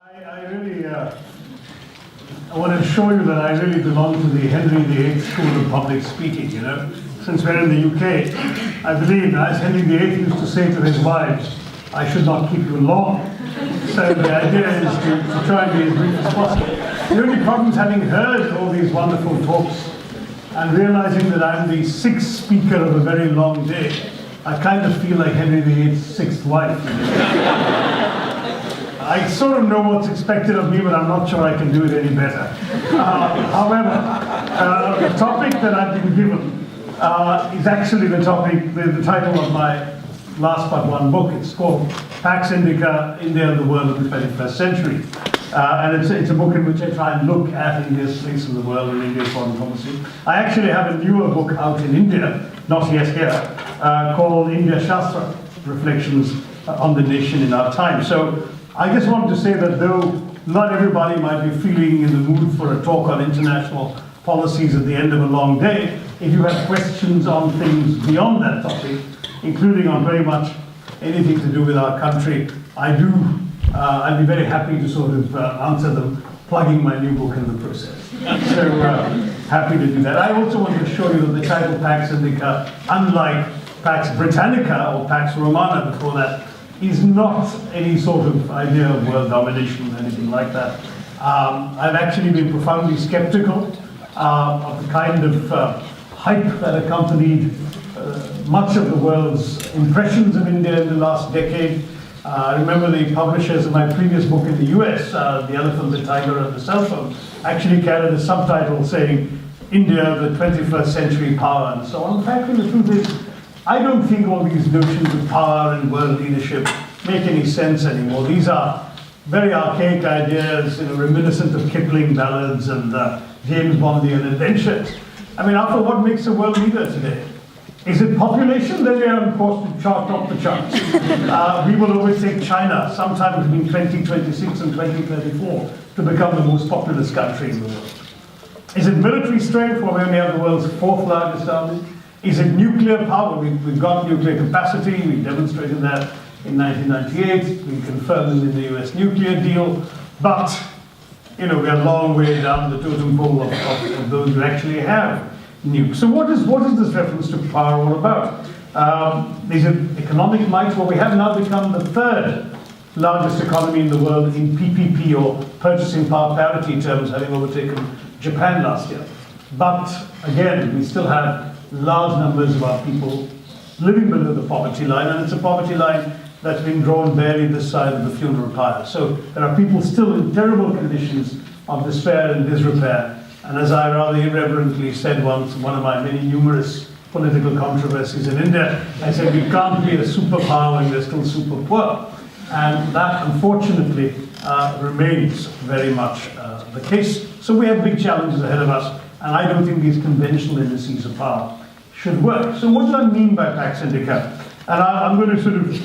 I want to show you that I really belong to the Henry VIII school of public speaking, Since we're in the UK, I believe, as Henry VIII used to say to his wives, I should not keep you long. So the idea is to try and be as brief as possible. The only problem is having heard all these wonderful talks and realizing that I'm the sixth speaker of a very long day, I kind of feel like Henry VIII's sixth wife. I sort of know what's expected of me, but I'm not sure I can do it any better. However, the topic that I've been given is actually the title of my last but one book. It's called Pax Indica, India and the World of the 21st Century. And it's a book in which I try and look at India's place in the world and India's foreign policy. I actually have a newer book out in India, not yet here, called India Shastra, Reflections on the Nation in Our Time. So I just wanted to say that though not everybody might be feeling in the mood for a talk on international policies at the end of a long day, if you have questions on things beyond that topic, including on very much anything to do with our country, I'd be very happy to sort of answer them, plugging my new book in the process. So happy to do that. I also want to show you that the title Pax Indica, unlike Pax Britannica or Pax Romana before that, is not any sort of idea of world domination or anything like that. I've actually been profoundly skeptical of the kind of hype that accompanied much of the world's impressions of India in the last decade. I remember the publishers of my previous book in the US, The Elephant, the Tiger, and the Cell Phone, actually carried a subtitle saying, India, the 21st Century Power, and so on. In fact, the truth is, I don't think all these notions of power and world leadership make any sense anymore. These are very archaic ideas, reminiscent of Kipling ballads and James Bondian adventures. I mean, after what makes a world leader today? Is it population? Then we are on course to chart off the charts. We will overtake China sometime between 2026 and 2034 to become the most populous country in the world. Is it military strength, where we only have the world's fourth largest army? Is it nuclear power? We've got nuclear capacity. We demonstrated that in 1998. We confirmed it in the US nuclear deal. But, we're a long way down the totem pole of those who actually have nukes. So what is this reference to power all about? Is it economic might? Well, we have now become the third largest economy in the world in PPP, or purchasing power parity terms, having overtaken Japan last year. But again, we still have large numbers of our people living below the poverty line, and it's a poverty line that's been drawn barely this side of the funeral pyre. So there are people still in terrible conditions of despair and disrepair. And as I rather irreverently said once, one of my many numerous political controversies in India, I said we can't be a superpower when we're still super poor. And that, unfortunately, remains very much the case. So we have big challenges ahead of us, and I don't think these conventional indices of power should work. So what do I mean by Pax Indica? And I'm going to sort of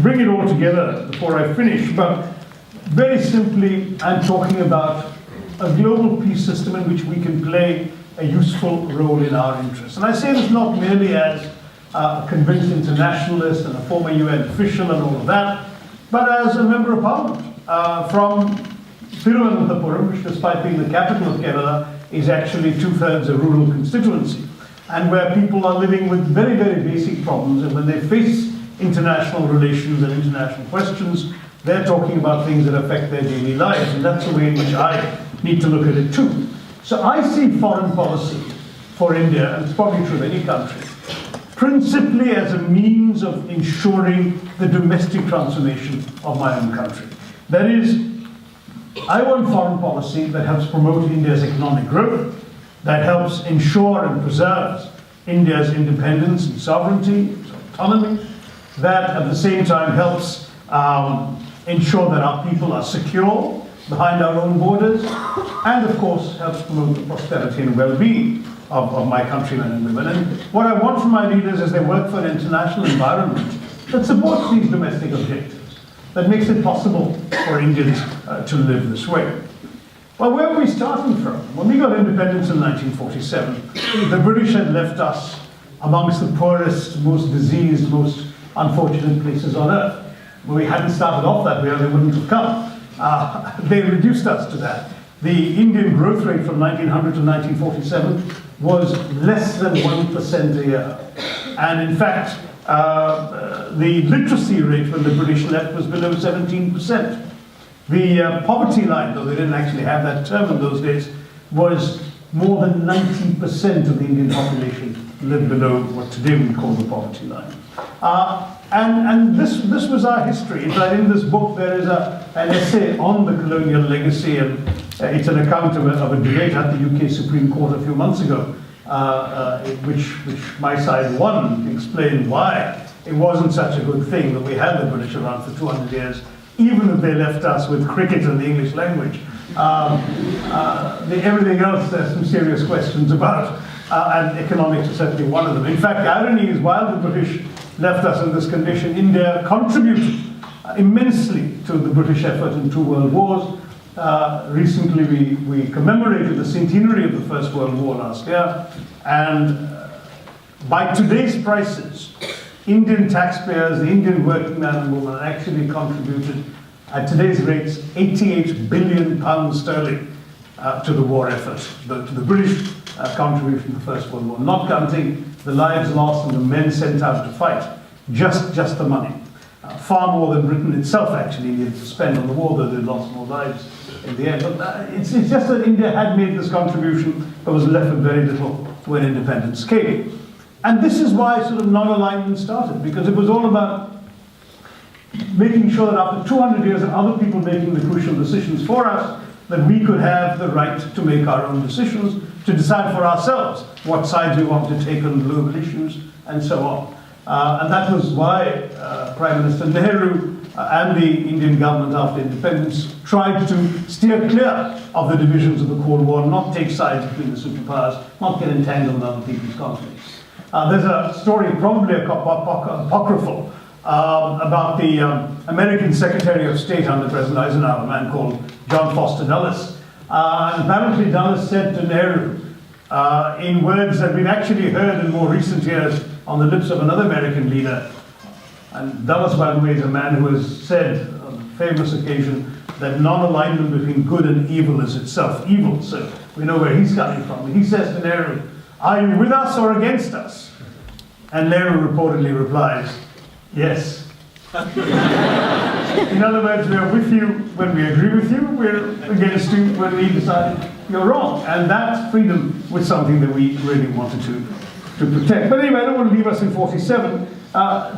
bring it all together before I finish, but very simply, I'm talking about a global peace system in which we can play a useful role in our interests. And I say this not merely as a convinced internationalist and a former UN official and all of that, but as a member of parliament from Thiruvananthapuram, which despite being the capital of Kerala, is actually 2/3 a rural constituency, and where people are living with very, very basic problems, and when they face international relations and international questions, they're talking about things that affect their daily lives, and that's the way in which I need to look at it too. So I see foreign policy for India, and it's probably true of any country, principally as a means of ensuring the domestic transformation of my own country. That is, I want foreign policy that helps promote India's economic growth, that helps ensure and preserves India's independence and sovereignty, its autonomy, that at the same time helps ensure that our people are secure behind our own borders, and of course helps promote the prosperity and well-being of my countrymen and women. And what I want from my leaders is they work for an international environment that supports these domestic objectives, that makes it possible for Indians to live this way. Well, where are we starting from? When we got independence in 1947, the British had left us amongst the poorest, most diseased, most unfortunate places on earth. we hadn't started off that way, or they wouldn't have come. They reduced us to that. The Indian growth rate from 1900 to 1947 was less than 1% a year. And in fact, the literacy rate when the British left was below 17%. The poverty line, though they didn't actually have that term in those days, was more than 90% of the Indian population lived below what today we call the poverty line. And this was our history. In fact, in this book there is an essay on the colonial legacy, and it's an account of a debate at the UK Supreme Court a few months ago, which my side won to explain why it wasn't such a good thing that we had the British around for 200 years, even if they left us with cricket and the English language. Everything else there's some serious questions about, and economics is certainly one of them. In fact, the irony is, while the British left us in this condition, India contributed immensely to the British effort in 2 world wars. Recently we commemorated the centenary of the First World War last year, and by today's prices, Indian taxpayers, the Indian working man and woman, actually contributed at today's rates £88 billion sterling to the war effort, to the British contribution to the First World War, not counting the lives lost and the men sent out to fight, just the money. Far more than Britain itself actually needed to spend on the war, though they lost more lives in the end. But it's just that India had made this contribution, but was left with very little when independence came. And this is why sort of non-alignment started, because it was all about making sure that after 200 years of other people making the crucial decisions for us, that we could have the right to make our own decisions, to decide for ourselves what sides we want to take on global issues, and so on. And that was why Prime Minister Nehru and the Indian government after independence tried to steer clear of the divisions of the Cold War, not take sides between the superpowers, not get entangled in other people's conflicts. There's a story, probably apocryphal, about the American Secretary of State under President Eisenhower, a man called John Foster Dulles. And apparently Dulles said to Nehru, in words that we've actually heard in more recent years on the lips of another American leader, and Dulles, by the way, is a man who has said on a famous occasion that non-alignment between good and evil is itself evil, so we know where he's coming from. He says to Nehru, "Are you with us or against us?" And Nehru reportedly replies, "Yes." In other words, we are with you when we agree with you, we're against you when we decide you're wrong. And that freedom was something that we really wanted to protect. But anyway, I don't want to leave us in 47.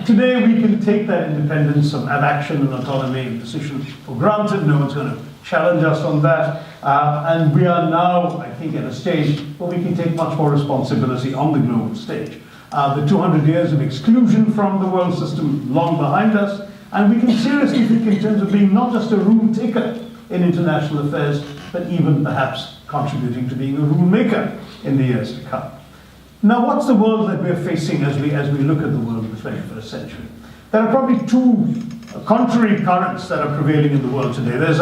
Today we can take that independence of action and autonomy and decision for granted. No one's going to challenge us on that. And we are now, I think, at a stage where we can take much more responsibility on the global stage. The 200 years of exclusion from the world system long behind us, and we can seriously think in terms of being not just a rule taker in international affairs, but even perhaps contributing to being a rule maker in the years to come. Now, what's the world that we're facing as we look at the world of the 21st century? There are probably two contrary currents that are prevailing in the world today. There's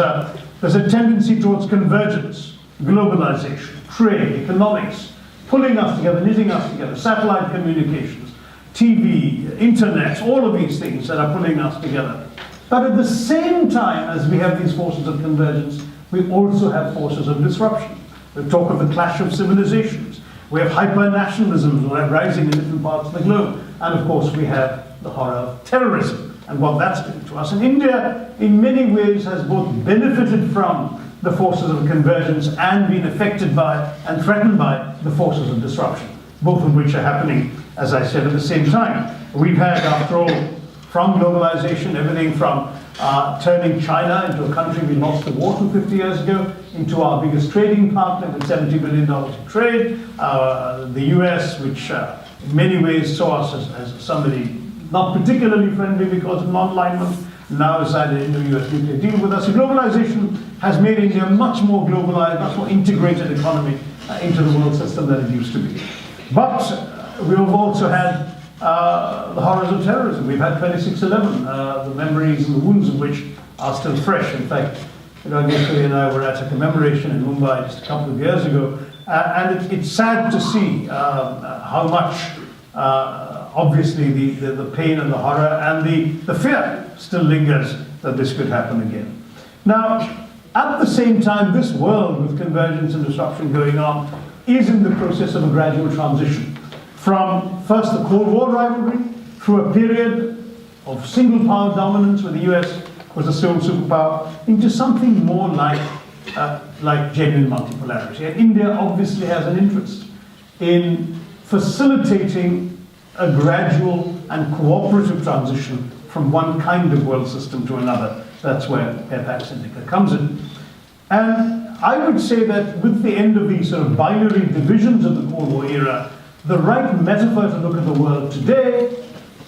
a tendency towards convergence, globalization, trade, economics, pulling us together, knitting us together, satellite communications, TV, internet, all of these things that are pulling us together. But at the same time as we have these forces of convergence, we also have forces of disruption. We talk of the clash of civilizations. We have hyper-nationalism rising in different parts of the globe. And of course, we have the horror of terrorism and what that's doing to us. And India, in many ways, has both benefited from the forces of convergence and been affected by and threatened by the forces of disruption, both of which are happening, as I said, at the same time. We've had, after all, from globalization, everything from turning China into a country we lost the war to 50 years ago, into our biggest trading partner with $70 billion in trade, the US, which in many ways saw us as somebody not particularly friendly because of non-alignment, now decided to do a US nuclear deal with us. So globalization has made India a much more globalized, much more integrated economy into the world system than it used to be. But we've also had the horrors of terrorism. We've had 26/11, the memories and the wounds of which are still fresh. In fact, Gayatri and I were at a commemoration in Mumbai just a couple of years ago, and it's sad to see how much obviously the pain and the horror and the fear still lingers that this could happen again. Now, at the same time, this world with convergence and disruption going on is in the process of a gradual transition from first the Cold War rivalry through a period of single power dominance where the US was the sole superpower into something more like genuine multipolarity. And India obviously has an interest in facilitating a gradual and cooperative transition from one kind of world system to another. That's where Pax Indica comes in. And I would say that with the end of these sort of binary divisions of the Cold War era, the right metaphor to look at the world today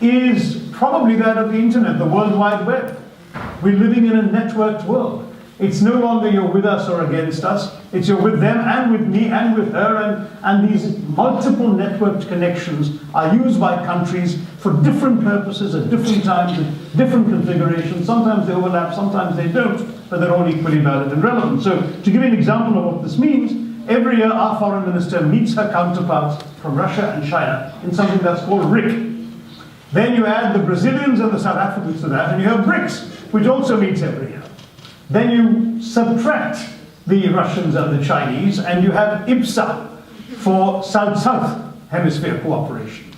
is probably that of the internet, the World Wide Web. We're living in a networked world. It's no longer you're with us or against us. It's you're with them and with me and with her, and these multiple networked connections are used by countries for different purposes at different times, in different configurations. Sometimes they overlap, sometimes they don't, but they're all equally valid and relevant. So to give you an example of what this means, every year our foreign minister meets her counterparts from Russia and China in something that's called RIC. Then you add the Brazilians and the South Africans to that, and you have BRICS, which also meets every year. Then you subtract the Russians and the Chinese, and you have IPSA for South-South Hemisphere cooperation.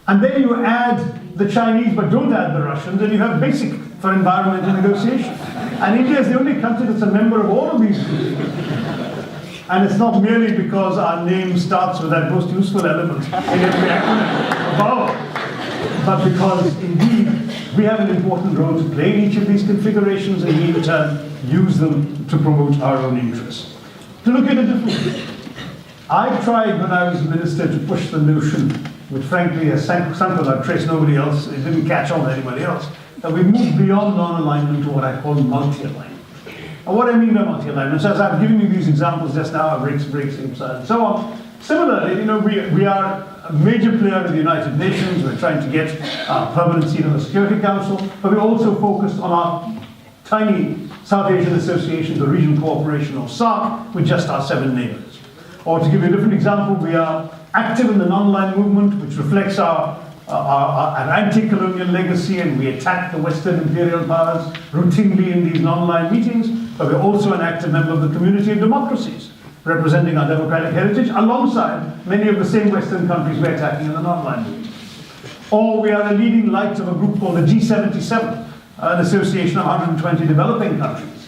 And then you add the Chinese, but don't add the Russians, and you have BASIC for environmental negotiation. And India is the only country that's a member of all of these groups. And it's not merely because our name starts with that most useful element in every acronym, above, but because indeed we have an important role to play in each of these configurations, and we in turn use them to promote our own interests. To look at it differently, I tried when I was minister to push the notion, which frankly has sunk without trace nobody else, it didn't catch on to anybody else, that we move beyond non-alignment to what I call multi-alignment. And what I mean by multi-alignment, so as I've given you these examples just now, BRICS, IPSA, and so on, similarly, we are a major player in the United Nations. We're trying to get a permanent seat on the Security Council, but we're also focused on our tiny South Asian Association, the Regional Cooperation or SAARC, with just our 7 neighbors. Or to give you a different example, we are active in the non-aligned movement, which reflects our anti-colonial legacy, and we attack the Western imperial powers routinely in these non-aligned meetings, but we're also an active member of the Community of Democracies, representing our democratic heritage alongside many of the same Western countries we're attacking in the non-aligned movement. Or we are a leading light of a group called the G77, an association of 120 developing countries,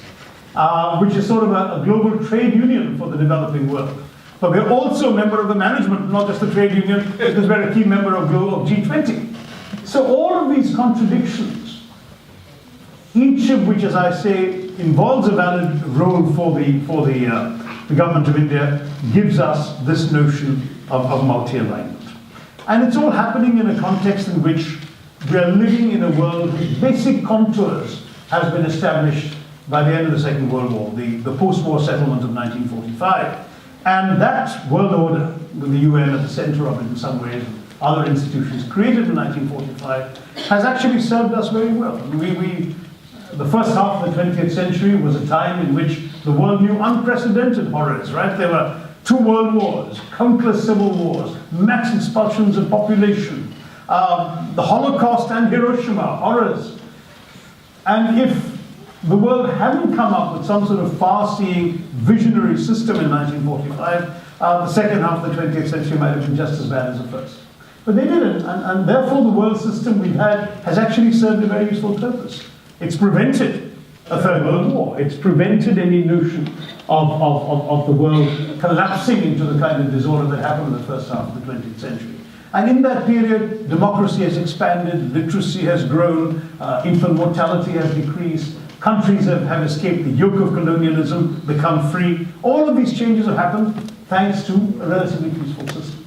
which is sort of a global trade union for the developing world. But we're also a member of the management, not just the trade union, because we're a key member of G20. So all of these contradictions, each of which, as I say, involves a valid role for the government of India, gives us this notion of multi-alignment. And it's all happening in a context in which we are living in a world whose basic contours has been established by the end of the Second World War, the post-war settlement of 1945. And that world order, with the UN at the center of it in some ways, and other institutions created in 1945, has actually served us very well. The first half of the 20th century was a time in which the world knew unprecedented horrors, right? There were 2 world wars, countless civil wars, mass expulsions of population, the Holocaust and Hiroshima, horrors. And if the world hadn't come up with some sort of far-seeing visionary system in 1945, the second half of the 20th century might have been just as bad as the first. But they didn't, and therefore the world system we've had has actually served a very useful purpose. It's prevented a third world war. It's prevented any notion of the world collapsing into the kind of disorder that happened in the first half of the 20th century. And in that period, democracy has expanded, literacy has grown, infant mortality has decreased, countries have escaped the yoke of colonialism, become free. All of these changes have happened thanks to a relatively peaceful system.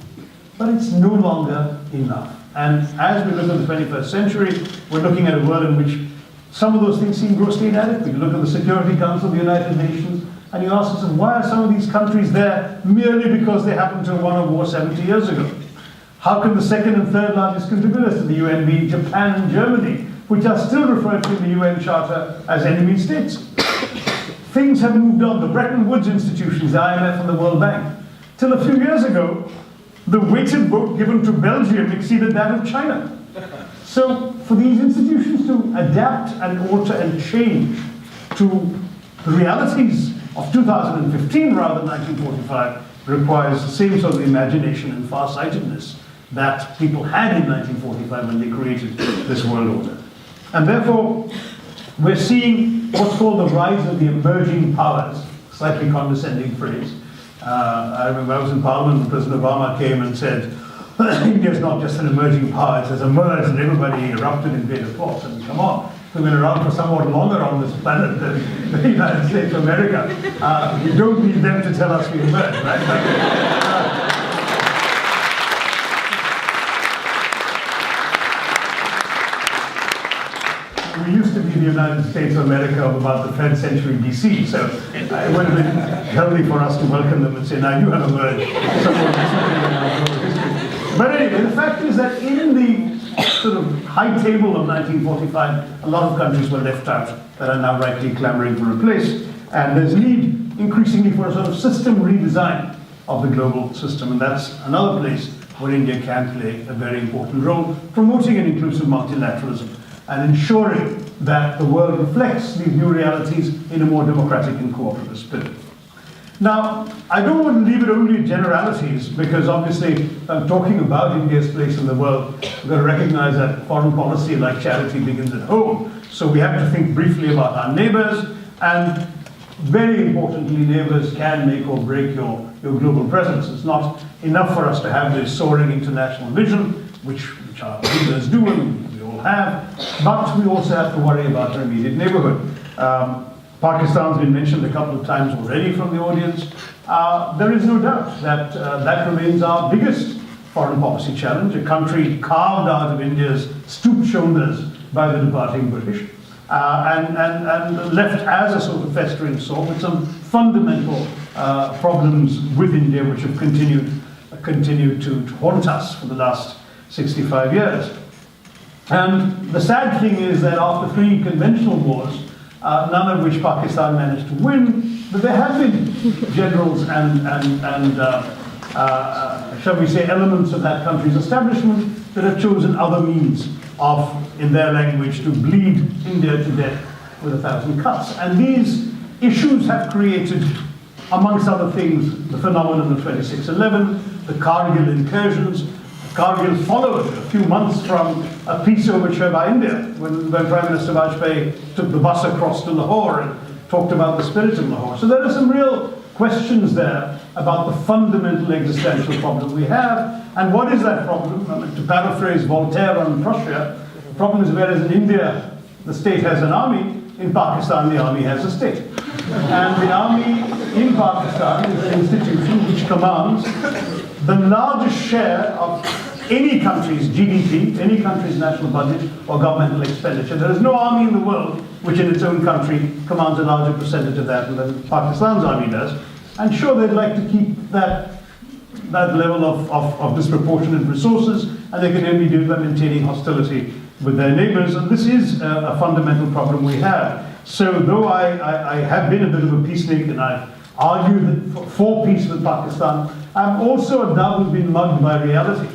But it's no longer enough. And as we look at the 21st century, we're looking at a world in which some of those things seem grossly inadequate. You look at the Security Council of the United Nations, and you ask yourself, why are some of these countries there merely because they happened to have won a war 70 years ago? How can the second and third largest contributors to the UN be Japan and Germany, which are still referred to in the UN Charter as enemy states? Things have moved on. The Bretton Woods institutions, the IMF and the World Bank, till a few years ago, The weighted vote given to Belgium exceeded that of China. So for these institutions to adapt and alter and change to the realities of 2015 rather than 1945 requires the same sort of imagination and farsightedness that people had in 1945 when they created this world order. And therefore, we're seeing what's called the rise of the emerging powers, slightly condescending phrase. I remember I was in Parliament when President Obama came and said, India's not just an emerging power, it has emerged, and everybody erupted in great applause. And come on, we've been around for somewhat longer on this planet than the United States of America. We don't need them to tell us we emerged, right? We used to be the United States of America of about the 3rd century BC, so it would have been healthy for us to welcome them and say, now you have emerged somewhat recently in our global history. But anyway, the fact is that in the sort of high table of 1945, a lot of countries were left out that are now rightly clamoring for a place, and there's need increasingly for a sort of system redesign of the global system, and that's another place where India can play a very important role, promoting an inclusive multilateralism and ensuring that the world reflects these new realities in a more democratic and cooperative spirit. Now, I don't want to leave it only at generalities, because obviously I'm talking about India's place in the world. We've got to recognize that foreign policy, like charity, begins at home. So we have to think briefly about our neighbors, and very importantly, neighbors can make or break your global presence. It's not enough for us to have this soaring international vision, which our leaders do and we all have, but we also have to worry about our immediate neighborhood. Pakistan's been mentioned a couple of times already from the audience. There is no doubt that that remains our biggest foreign policy challenge, a country carved out of India's stooped shoulders by the departing British, and left as a sort of festering sore with some fundamental problems with India which have continued to haunt us for the last 65 years. And the sad thing is that after 3 conventional wars, none of which Pakistan managed to win, but there have been generals and shall we say, elements of that country's establishment that have chosen other means of, in their language, to bleed India to death with 1,000 cuts. And these issues have created, amongst other things, the phenomenon of 26/11, the Kargil incursions. Kargil followed a few months from a peace overture by India, when Prime Minister Vajpayee took the bus across to Lahore and talked about the spirit of Lahore. So there are some real questions there about the fundamental existential problem we have. And what is that problem? I mean, to paraphrase Voltaire on Prussia, the problem is whereas in India the state has an army, in Pakistan the army has a state. And the army in Pakistan is an institution which commands the largest share of any country's GDP, any country's national budget or governmental expenditure. There is no army in the world which in its own country commands a larger percentage of that than Pakistan's army does. And sure, they'd like to keep that level of disproportionate resources, and they can only do it by maintaining hostility with their neighbors. And this is a fundamental problem we have. So though I have been a bit of a peacenik and I've argued for peace with Pakistan, I'm also a dove who's been mugged by reality,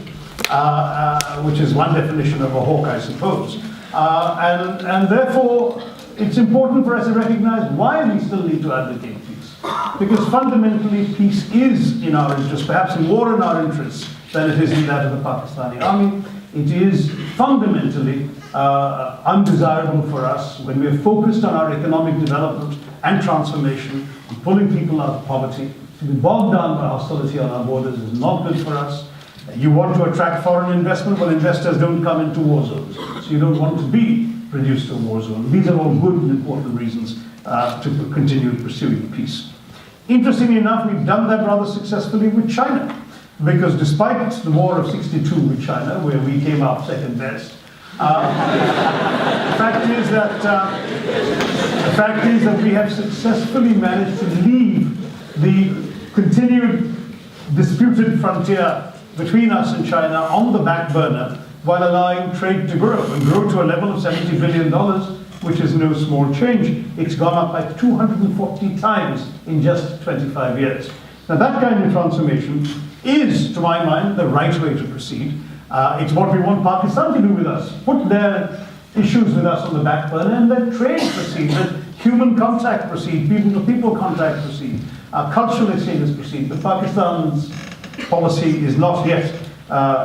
which is one definition of a hawk, I suppose. And therefore, it's important for us to recognize why we still need to advocate peace. Because fundamentally, peace is in our interest, perhaps more in our interests than it is in that of the Pakistani army. It is fundamentally undesirable for us when we're focused on our economic development and transformation, and pulling people out of poverty. To be bogged down by hostility on our borders is not good for us. You want to attract foreign investment, well, investors don't come into war zones, so you don't want to be reduced to a war zone. These are all good and important reasons to continue pursuing peace. Interestingly enough, we've done that rather successfully with China, because despite the war of '62 with China, where we came out second best, the fact is that we have successfully managed to leave the continued disputed frontier between us and China on the back burner, while allowing trade to grow and grow to a level of $70 billion, which is no small change. It's gone up by 240 times in just 25 years. Now that kind of transformation is, to my mind, the right way to proceed. It's what we want Pakistan to do with us. Put their issues with us on the back burner and let trade proceed, let human contact proceed, people-to-people contact proceed, cultural exchanges proceed. But Pakistan's policy is not yet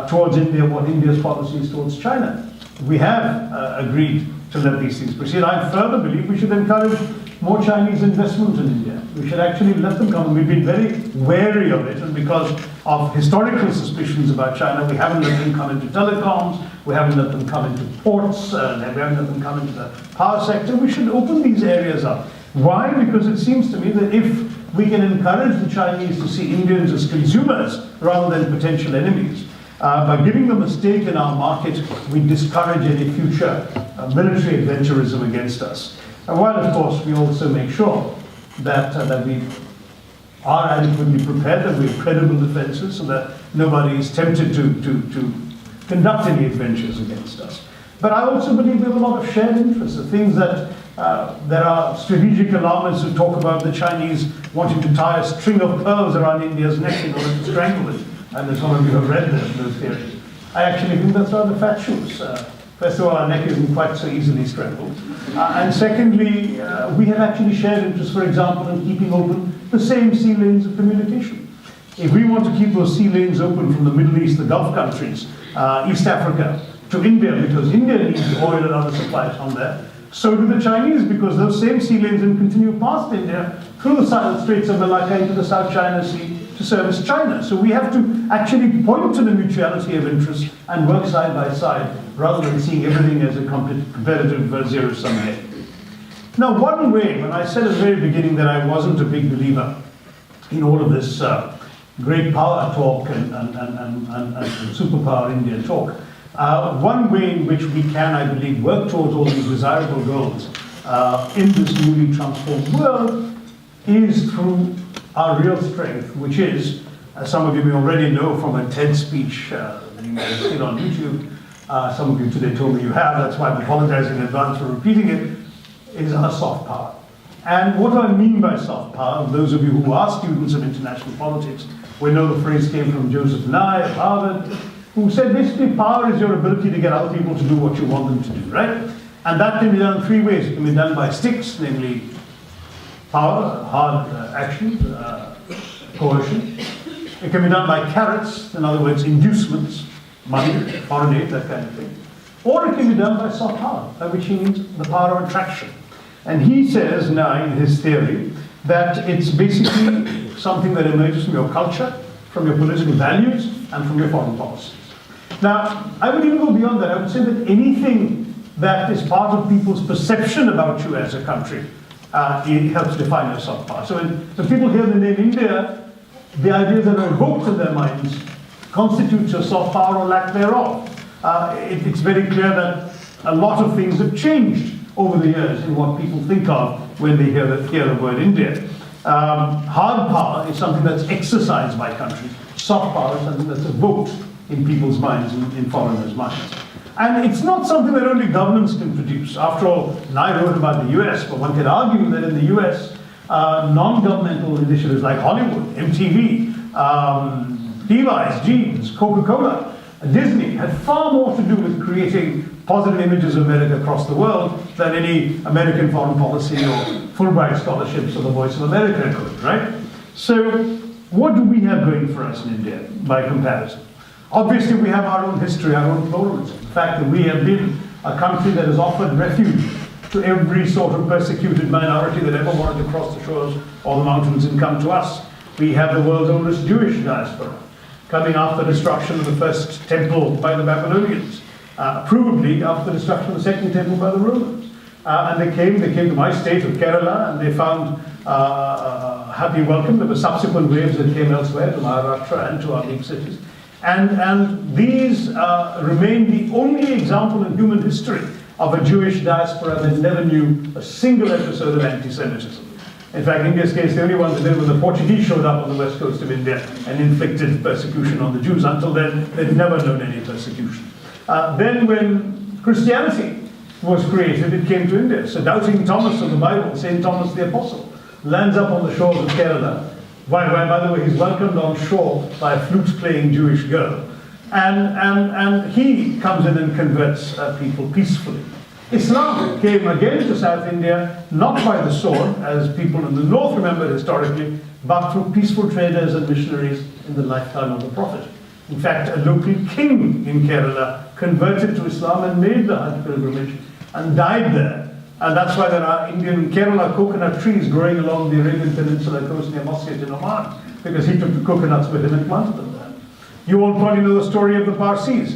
towards India what India's policy is towards China. We have agreed to let these things proceed. I further believe we should encourage more Chinese investment in India. We should actually let them come. We've been very wary of it, and because of historical suspicions about China, we haven't let them come into telecoms, we haven't let them come into ports, we haven't let them come into the power sector. We should open these areas up. Why? Because it seems to me that if we can encourage the Chinese to see Indians as consumers rather than potential enemies, by giving them a stake in our market, we discourage any future military adventurism against us. And while, of course, we also make sure that we are adequately prepared, that we have credible defenses, so that nobody is tempted to conduct any adventures against us. But I also believe we have a lot of shared interests, the things that there are strategic alarmists who talk about the Chinese wanting to tie a string of pearls around India's neck in order to strangle it. And some of you have read those theories. I actually think that's rather fat shoes. First of all, our neck isn't quite so easily strangled. And secondly, we have actually shared interests, for example, in keeping open the same sea lanes of communication. If we want to keep those sea lanes open from the Middle East, the Gulf countries, East Africa, to India, because India needs oil and other supplies from there, so do the Chinese, because those same sea lanes then continue past India through the Straits of Malacca into the South China Sea to service China. So we have to actually point to the mutuality of interest and work side by side, rather than seeing everything as a competitive zero-sum game. Now, one way, when I said at the very beginning that I wasn't a big believer in all of this great power talk and superpower India talk, one way in which we can, I believe, work towards all these desirable goals in this newly transformed world is through our real strength, which is, as some of you may already know from a TED speech that you may have seen on YouTube, some of you today told me you have, that's why I'm apologizing in advance for repeating it, is our soft power. And what I mean by soft power, those of you who are students of international politics will know the phrase came from Joseph Nye at Harvard, who said basically power is your ability to get other people to do what you want them to do, right? And that can be done three ways. It can be done by sticks, namely power, hard action, coercion. It can be done by carrots, in other words, inducements, money, foreign aid, that kind of thing. Or it can be done by soft power, by which he means the power of attraction. And he says now in his theory that it's basically something that emerges from your culture, from your political values, and from your foreign policies. Now, I would even go beyond that. I would say that anything that is part of people's perception about you as a country, it helps define your soft power. So when people hear the name India, the ideas that are evoked in their minds constitutes your soft power or lack thereof. It's very clear that a lot of things have changed over the years in what people think of when they hear the word India. Hard power is something that's exercised by countries. Soft power is something that's evoked in people's minds, in foreigners' minds. And it's not something that only governments can produce. After all, I wrote about the US, but one could argue that in the US, non-governmental initiatives like Hollywood, MTV, Levi's, Jeans, Coca-Cola, Disney had far more to do with creating positive images of America across the world than any American foreign policy or Fulbright scholarships or the Voice of America could, right? So what do we have going for us in India by comparison? Obviously, we have our own history, our own pluralism. The fact that we have been a country that has offered refuge to every sort of persecuted minority that ever wanted to cross the shores or the mountains and come to us. We have the world's oldest Jewish diaspora, coming after the destruction of the first temple by the Babylonians, provably after the destruction of the second temple by the Romans. And they came to my state of Kerala, and they found a happy welcome. There were subsequent waves that came elsewhere, to Maharashtra and to our big cities. And these remain the only example in human history of a Jewish diaspora that never knew a single episode of anti-Semitism. In fact, in India's case, the only ones that did when the Portuguese showed up on the west coast of India and inflicted persecution on the Jews. Until then, they'd never known any persecution. Then when Christianity was created, it came to India. So doubting Thomas of the Bible, St. Thomas the Apostle, lands up on the shores of Kerala, by the way, he's welcomed on shore by a flute-playing Jewish girl. And he comes in and converts people peacefully. Islam came again to South India, not by the sword, as people in the north remember historically, but through peaceful traders and missionaries in the lifetime of the Prophet. In fact, a local king in Kerala converted to Islam and made the Hajj pilgrimage and died there. And that's why there are Indian Kerala coconut trees growing along the Arabian Peninsula coast near Muscat in Oman, because he took the coconuts with him and planted them there. You all probably know the story of the Parsis,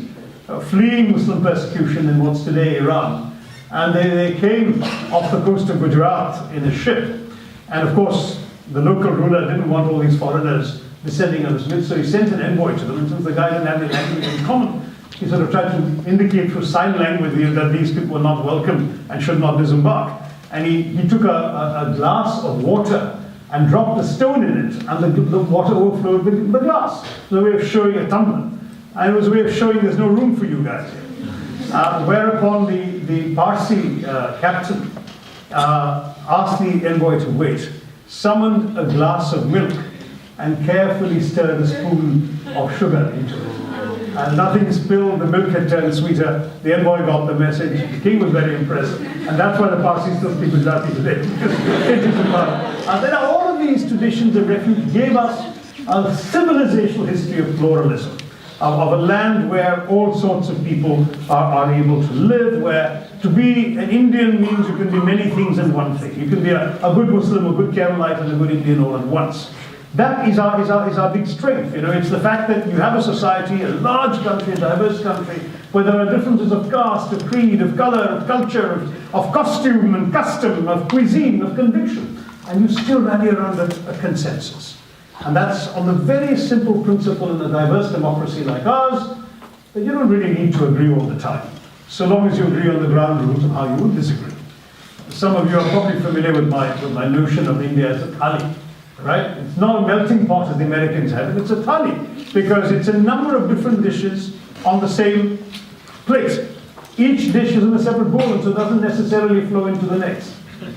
fleeing Muslim persecution in what's today Iran. And they came off the coast of Gujarat in a ship. And of course, the local ruler didn't want all these foreigners descending on his midst, so he sent an envoy to them. And since the guy didn't have any language in common, he sort of tried to indicate through sign language that these people were not welcome and should not disembark. And he took a glass of water and dropped a stone in it, and the water overflowed the glass. It was a way of showing a tumbler. And it was a way of showing there's no room for you guys here. Whereupon the Parsi captain asked the envoy to wait, summoned a glass of milk, and carefully stirred a spoon of sugar into it. And nothing spilled, the milk had turned sweeter. The envoy got the message, the king was very impressed, and that's why the Parsis still speak Gujarati today. And then all of these traditions of refuge gave us a civilizational history of pluralism, of a land where all sorts of people are able to live, where to be an Indian means you can be many things in one thing. You can be a good Muslim, a good Keralite, and a good Indian all at once. That is our big strength. You know, it's the fact that you have a society, a large country, a diverse country, where there are differences of caste, of creed, of color, of culture, of costume and custom, of cuisine, of conviction, and you still rally around a consensus. And that's on the very simple principle in a diverse democracy like ours, that you don't really need to agree all the time, so long as you agree on the ground rules of how you will disagree. Some of you are probably familiar with my notion of India as a thali. Right? It's not a melting pot as the Americans have it, it's a thali, because it's a number of different dishes on the same plate. Each dish is in a separate bowl, and so it doesn't necessarily flow into the next.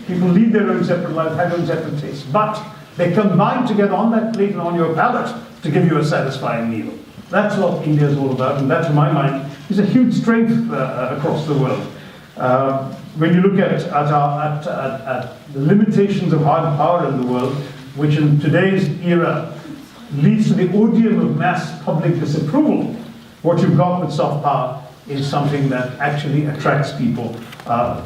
People lead their own separate lives, have their own separate tastes, but they combine together on that plate and on your palate to give you a satisfying meal. That's what India is all about, and that, to my mind, is a huge strength across the world. When you look at the limitations of hard power in the world, which in today's era leads to the odium of mass public disapproval, what you've got with soft power is something that actually attracts people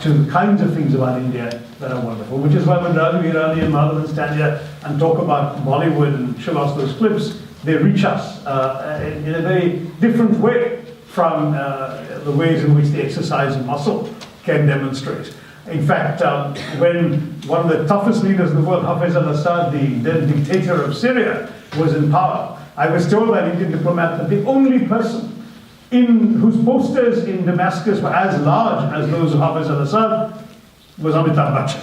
to the kinds of things about India that are wonderful. Which is why when Raghu Irani and Madhavan stand here and talk about Bollywood and show us those clips, they reach us in a very different way from the ways in which the exercise muscle can demonstrate. In fact, when one of the toughest leaders in the world, Hafez al-Assad, the then dictator of Syria, was in power, I was told by an Indian diplomat that the only person whose posters in Damascus were as large as those of Hafez al-Assad was Amitabh Bachchan.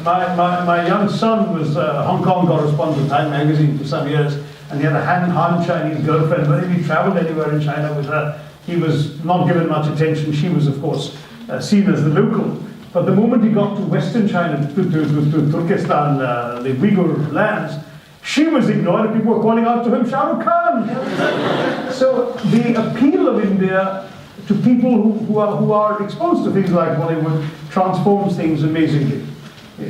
My young son was a Hong Kong correspondent of Time magazine for some years, and he had a Han Chinese girlfriend. Whenever he traveled anywhere in China with her, he was not given much attention. She was, of course, seen as the local. But the moment he got to Western China, to Turkestan, the Uyghur lands, she was ignored and people were calling out to him, Shah Rukh Khan. So the appeal of India to people who are exposed to things like Bollywood transforms things amazingly.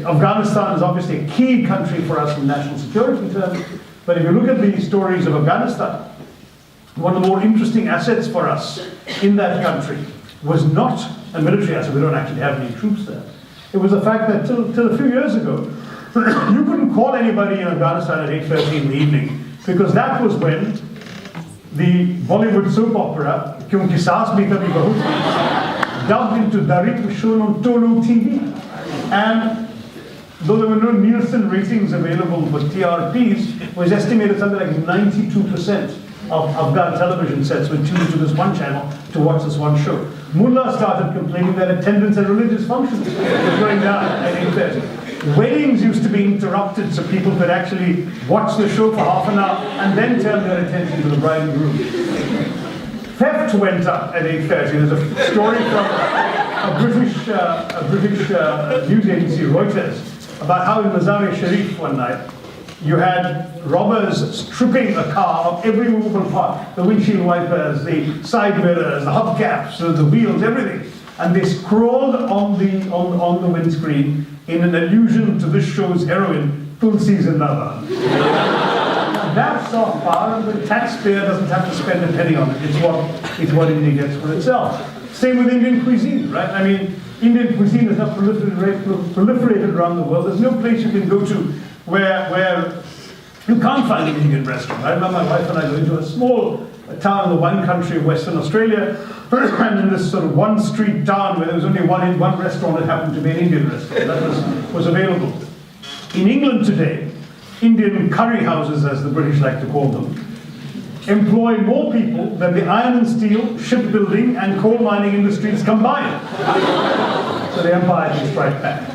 Afghanistan is obviously a key country for us in national security terms, but if you look at the stories of Afghanistan, one of the more interesting assets for us in that country was not a military asset. We don't actually have any troops there. It was the fact that till a few years ago, you couldn't call anybody in Afghanistan at 8:30 in the evening, because that was when the Bollywood soap opera, Kyunki Saas Bhi Kabhi Bahu Thi, dubbed into Darit, was shown on Tolu TV. And though there were no Nielsen ratings available for TRPs, it was estimated something like 92% of Afghan television sets were tuned to this one channel to watch this one show. Mullah started complaining that attendance at religious functions was going down at 8:30. Weddings used to be interrupted so people could actually watch the show for half an hour and then turn their attention to the bride and groom. Theft went up at 8:30. There's a story from a British news agency, Reuters, about how in Mazar-e-Sharif one night, you had robbers stripping a car of every movable part, the windshield wipers, the side mirrors, the hubcaps, the wheels, everything. And they scrawled on the windscreen in an allusion to this show's heroine, Tulsi Zindabad. That's soft power, and the taxpayer doesn't have to spend a penny on it. It's what India gets for itself. Same with Indian cuisine, right? I mean, Indian cuisine is now proliferated around the world. There's no place you can go to where you can't find an Indian restaurant. I remember my wife and I going to a small town in the wine country of Western Australia, and in this sort of one street town where there was only one restaurant that happened to be an Indian restaurant that was available. In England today, Indian curry houses, as the British like to call them, employ more people than the iron and steel, shipbuilding, and coal mining industries combined. So the empire can strike back.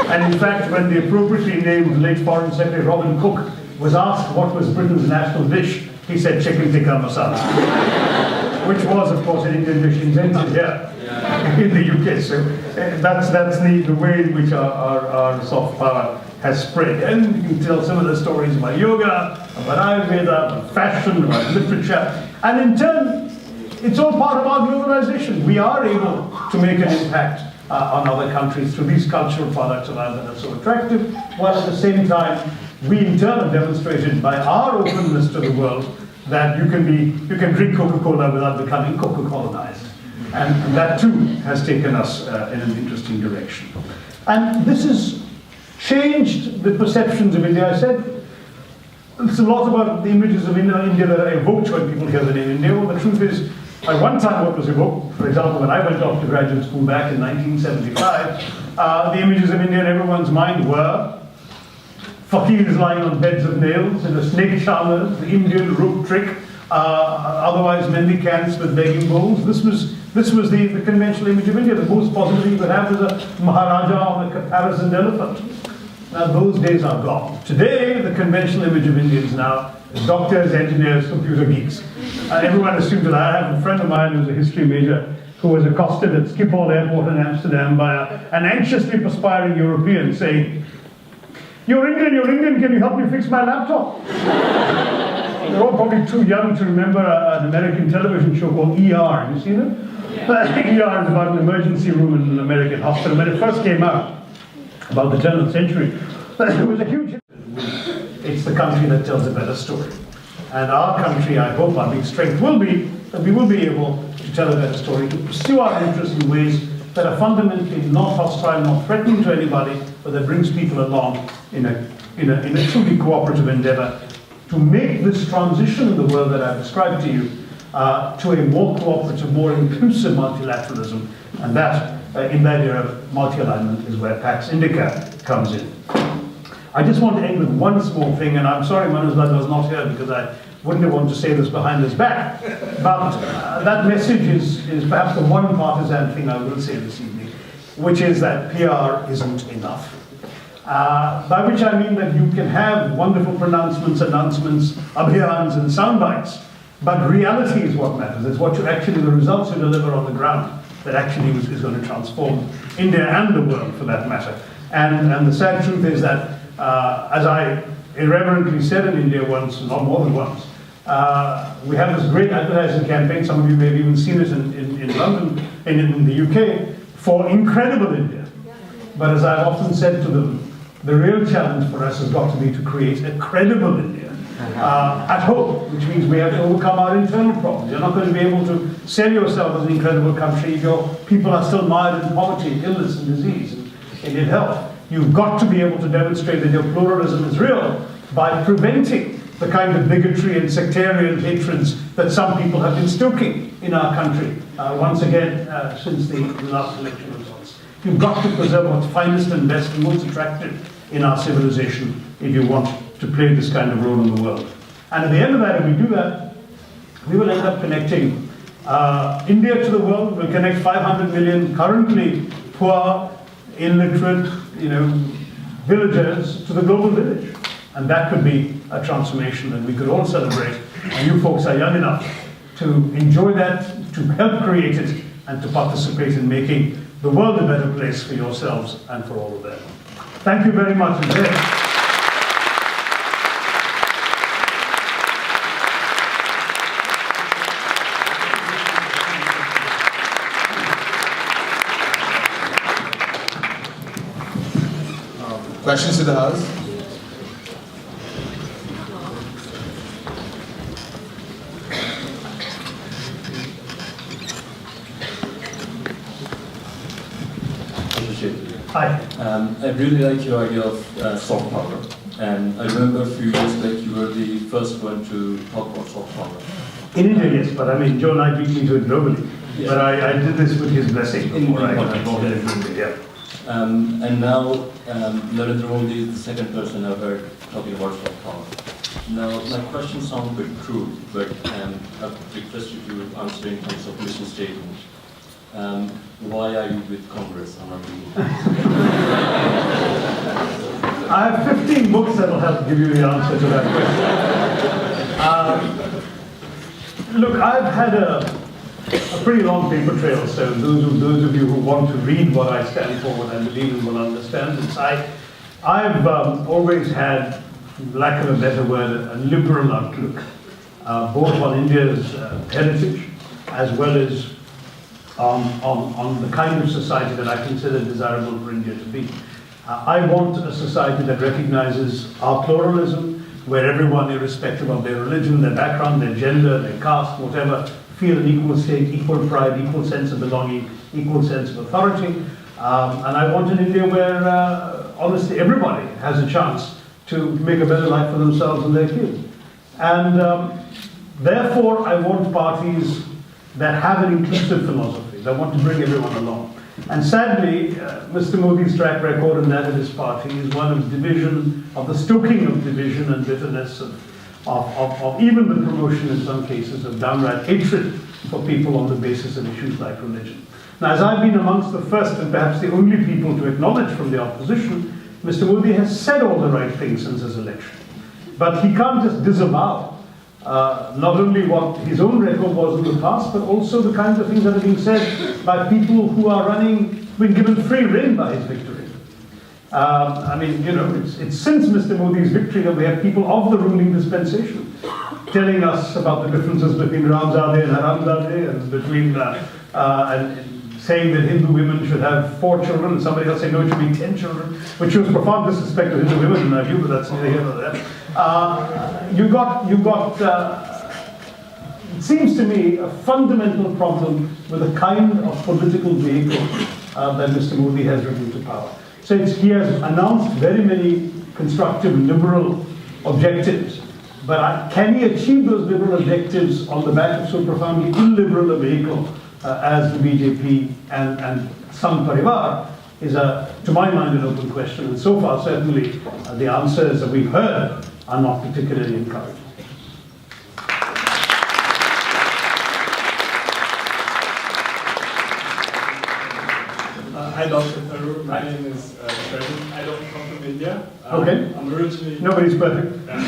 And in fact, when the appropriately named late Foreign Secretary Robin Cook was asked what was Britain's national dish, he said chicken tikka masala, which was, of course, an Indian dish invented here in the UK. So that's the way in which our soft power has spread. And you can tell similar stories about yoga, about Ayurveda, about fashion, about literature. And in turn, it's all part of our globalization. We are able to make an impact on other countries through these cultural products of ours that are so attractive, while at the same time, we in turn have demonstrated by our openness to the world that you can drink Coca-Cola without becoming Coca-Colonized. And that too has taken us in an interesting direction. And this has changed the perceptions of India. I said it's a lot about the images of India that are evoked when people hear the name India. Well, the truth is, at one time what was evoked, for example, when I went off to graduate school back in 1975, the images of India in everyone's mind were fakirs lying on beds of nails, and the snake charmers, the Indian rope trick, otherwise mendicants with begging bowls. This was the conventional image of India. The most positive you could have was a Maharaja on a caparisoned elephant. Now those days are gone. Today, the conventional image of Indians now is doctors, engineers, computer geeks. Everyone assumes that. I have a friend of mine who's a history major who was accosted at Schiphol Airport in Amsterdam by an anxiously perspiring European saying, you're Indian, can you help me fix my laptop? They're all probably too young to remember an American television show called ER. Have you seen it? ER is about an emergency room in an American hospital. When it first came out, about the turn of the century, it was a huge hit. It's the country that tells a better story. And our country, I hope our big strength will be that we will be able to tell a better story, to pursue our interests in ways that are fundamentally not hostile, not threatening to anybody, but that brings people along in a truly cooperative endeavor to make this transition in the world that I've described to you to a more cooperative, more inclusive multilateralism. And that, in that era, multi-alignment is where Pax Indica comes in. I just want to end with one small thing, and I'm sorry Manoj Lal was not here because I wouldn't have wanted to say this behind his back, but that message is perhaps the one partisan thing I will say this evening, which is that PR isn't enough. By which I mean that you can have wonderful pronouncements, announcements, abhiyans and sound bites, but reality is what matters. It's what the results you deliver on the ground that actually is going to transform India and the world for that matter. And the sad truth is that, as I irreverently said in India once, not more than once, we have this great advertising campaign, some of you may have even seen it in London, in the UK, for Incredible India. But as I've often said to them, the real challenge for us has got to be to create a credible India at home, which means we have to overcome our internal problems. You're not going to be able to sell yourself as an incredible country if your people are still mired in poverty, illness and disease and ill health. You've got to be able to demonstrate that your pluralism is real by preventing the kind of bigotry and sectarian hatreds that some people have been stoking in our country, once again, since the last election results. You've got to preserve what's finest and best and most attractive in our civilization if you want to play this kind of role in the world. And at the end of that, if we do that, we will end up connecting India to the world. We'll connect 500 million currently poor, illiterate, villagers to the global village. And that could be a transformation that we could all celebrate. And you folks are young enough to enjoy that, to help create it, and to participate in making the world a better place for yourselves and for all of them. Thank you very much. Questions to the House? Hi. I really like your idea of soft power. And I remember a few years back you were the first one to talk about soft power. In India, yes, but I mean, Joe and I beat me to it globally. Yeah. But I did this with his blessing before I got involved. Yeah. And now, Narendra Modi is the second person I've heard talking about soft power. Now, my question sounds a bit crude, but I'd request you to answer in terms of mission statement. Why are you with Congress? I'm not really... I have 15 books that will help give you the answer to that question. Look, I've had a pretty long paper trail, so those of you who want to read what I stand for, what I believe in, will understand this. I've always had, for lack of a better word, a liberal outlook, both on India's heritage as well as on the kind of society that I consider desirable for India to be. I want a society that recognizes our pluralism, where everyone, irrespective of their religion, their background, their gender, their caste, whatever, feel an equal stake, equal pride, equal sense of belonging, equal sense of authority. And I want an India where, honestly, everybody has a chance to make a better life for themselves and their kids. And therefore, I want parties that have an inclusive philosophy. I want to bring everyone along. And sadly, Mr. Modi's track record and that of his party is one of division, of the stoking of division and bitterness, of even the promotion in some cases of downright hatred for people on the basis of issues like religion. Now, as I've been amongst the first and perhaps the only people to acknowledge from the opposition, Mr. Modi has said all the right things since his election. But he can't just disavow not only what his own record was in the past, but also the kinds of things that are being said by people who are running, been given free rein by his victory. I mean, you know, it's since Mr. Modi's victory that we have people of the ruling dispensation telling us about the differences between Ramzadeh and Haramzadeh, and between and saying that Hindu women should have 4 children, and somebody else saying no, it should be 10 children, which shows profound disrespect to Hindu women in my view, but that's neither here nor there. You got it seems to me, a fundamental problem with the kind of political vehicle that Mr. Modi has driven to power. So he has announced very many constructive liberal objectives, but can he achieve those liberal objectives on the back of so profoundly illiberal a vehicle as the BJP and Sangh Parivar is, to my mind, an open question. And so far, certainly, the answers that we've heard are not particularly encouraging. Hi, Dr. Tharoor. My name is Shashi. I don't come from India. Okay. I'm originally... Nobody's perfect. I'm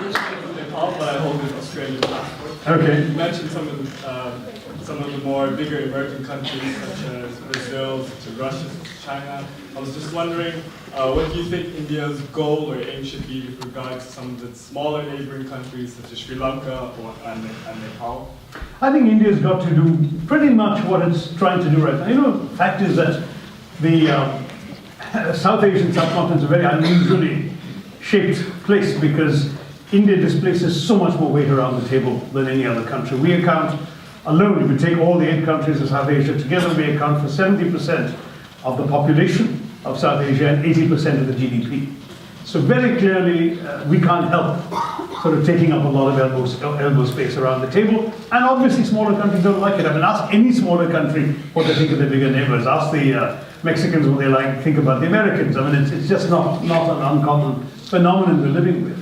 originally from Nepal, but I hold an Australian passport. Okay. You mentioned some of the more bigger emerging countries, such as Brazil, such as Russia, such as China. I was just wondering, what do you think India's goal or aim should be with regards to some of the smaller neighboring countries, such as Sri Lanka and Nepal? I think India's got to do pretty much what it's trying to do right now. You know, the fact is that the South Asian subcontinent is a very unusually shaped place because India displaces so much more weight around the table than any other country. We account alone, if we take all the 8 countries of South Asia together, we account for 70% of the population of South Asia and 80% of the GDP. So very clearly, we can't help sort of taking up a lot of elbow space around the table. And obviously, smaller countries don't like it. I mean, ask any smaller country what they think of their bigger neighbors. Ask the Mexicans what they think about the Americans. I mean, it's just not an uncommon phenomenon we're living with.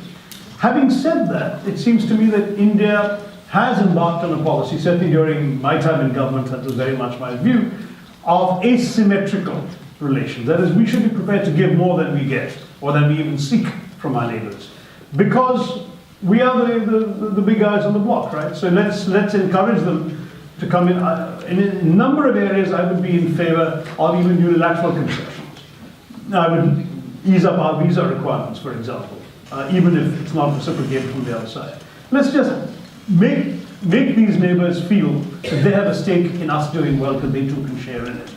Having said that, it seems to me that India has embarked on a policy, certainly during my time in government, that was very much my view, of asymmetrical relations. That is, we should be prepared to give more than we get, or than we even seek from our neighbors. Because we are the big guys on the block, right? So let's encourage them to come in. In a number of areas, I would be in favor of even unilateral concessions. I would ease up our visa requirements, for example, even if it's not reciprocated from the other side. Let's just make these neighbors feel that they have a stake in us doing well, because they too can share in it.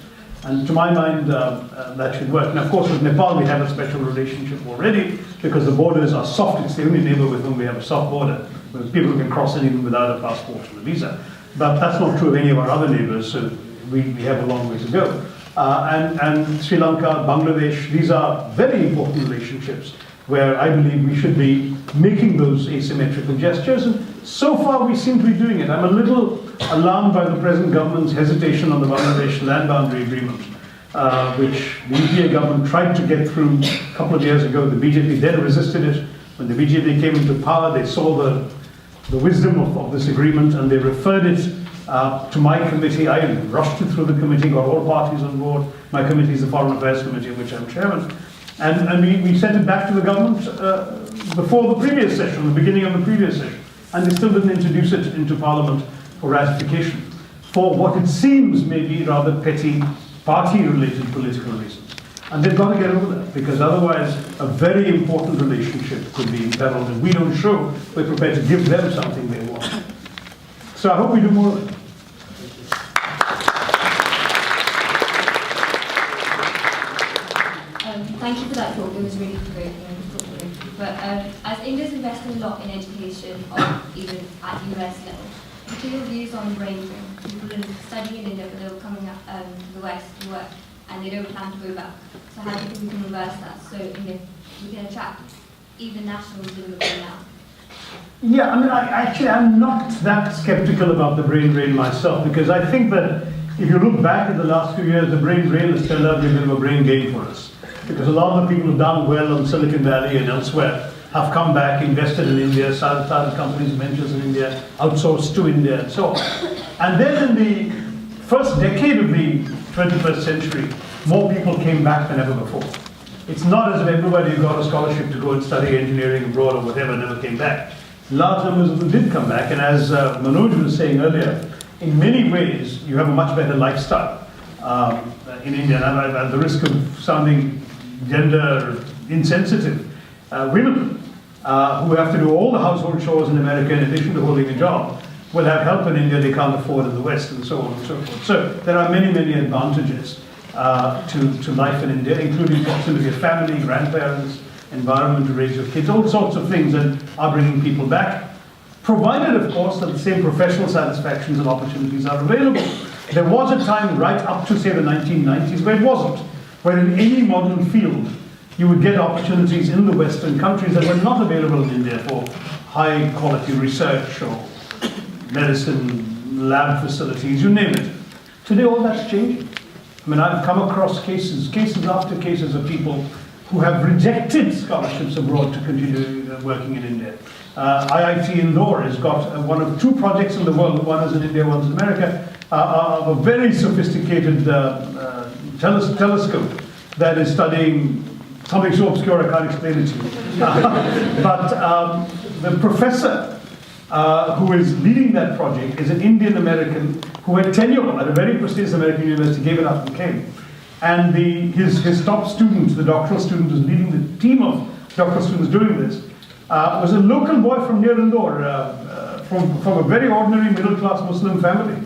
And to my mind, that should work. And of course, with Nepal, we have a special relationship already, because the borders are soft. It's the only neighbor with whom we have a soft border, where people can cross in even without a passport and a visa. But that's not true of any of our other neighbors, so we have a long way to go. And Sri Lanka, Bangladesh, these are very important relationships where I believe we should be making those asymmetrical gestures. And so far, we seem to be doing it. I'm a little alarmed by the present government's hesitation on the Bangladesh land boundary agreement, which the UPA government tried to get through a couple of years ago. The BJP then resisted it. When the BJP came into power, they saw the wisdom of this agreement, and they referred it to my committee. I rushed it through the committee, got all parties on board. My committee is the Foreign Affairs Committee, of which I'm chairman. And we sent it back to the government before the previous session, the beginning of the previous session. And they still didn't introduce it into Parliament for ratification, for what it seems may be rather petty party-related political reasons. And they've got to get over that, because otherwise a very important relationship could be imperiled if we don't show we're prepared to give them something they want. So I hope we do more of it. Thank you for that talk. It was really great. But as India's investing a lot in education, or even at university level, what are your views on brain drain? People are studying in India, but they're coming up to the West to work, and they don't plan to go back. So how do you think we can reverse that? So we can attract even nationals in the way now. Yeah, I mean, I'm not that skeptical about the brain drain myself, because I think that if you look back at the last few years, the brain drain has turned out to be a bit of a brain gain for us. Because a lot of the people who've done well on Silicon Valley and elsewhere have come back, invested in India, started companies, ventures in India, outsourced to India, and so on. And then in the first decade of the 21st century, more people came back than ever before. It's not as if everybody who got a scholarship to go and study engineering abroad or whatever never came back. Large numbers of them did come back, and as Manoj was saying earlier, in many ways, you have a much better lifestyle in India. And I'm at the risk of sounding gender insensitive. Women who have to do all the household chores in America in addition to holding a job will have help in India they can't afford in the West, and so on and so forth. So there are many, many advantages to life in India, including proximity of family, grandparents, environment to raise your kids, all sorts of things that are bringing people back, provided, of course, that the same professional satisfactions and opportunities are available. There was a time right up to, say, the 1990s where it wasn't, where in any modern field you would get opportunities in the Western countries that were not available in India for high quality research or medicine, lab facilities, you name it. Today all that's changing. I mean, I've come across cases after cases of people who have rejected scholarships abroad to continue working in India. IIT Indore has got one of two projects in the world, one is in India, one's in America, of a very sophisticated telescope that is studying something so obscure I can't explain it to you. But the professor who is leading that project is an Indian American who had tenure at a very prestigious American university, gave it up and came. And his top student, the doctoral student who's leading the team of doctoral students doing this, was a local boy from near Indore, from a very ordinary middle-class Muslim family.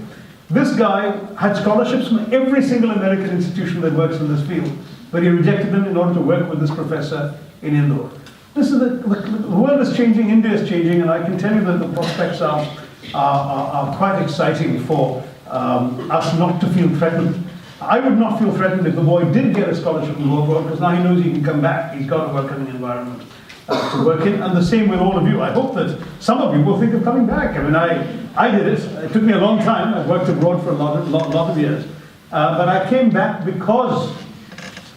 This guy had scholarships from every single American institution that works in this field, but he rejected them in order to work with this professor in Indore. This is the world is changing, India is changing, and I can tell you that the prospects are quite exciting for us not to feel threatened. I would not feel threatened if the boy did get a scholarship and go abroad, because now he knows he can come back. He's got a welcoming environment to work in, and the same with all of you. I hope that some of you will think of coming back. I mean, I did it. It took me a long time. I worked abroad for a lot of years, but I came back because,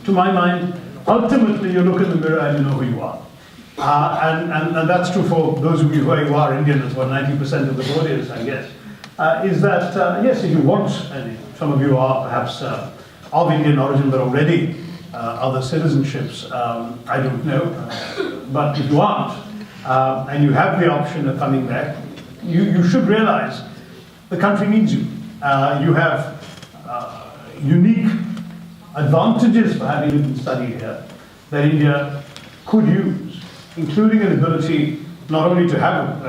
to my mind, ultimately you look in the mirror and you know who you are. And that's true for those of you who are Indian, as what 90% of the audience, I guess, is that, yes, if you want, and some of you are perhaps of Indian origin, but already other citizenships, I don't know, but if you aren't, and you have the option of coming back, you should realize the country needs you. You have unique advantages for having lived and studied here that India could use, including an ability not only to have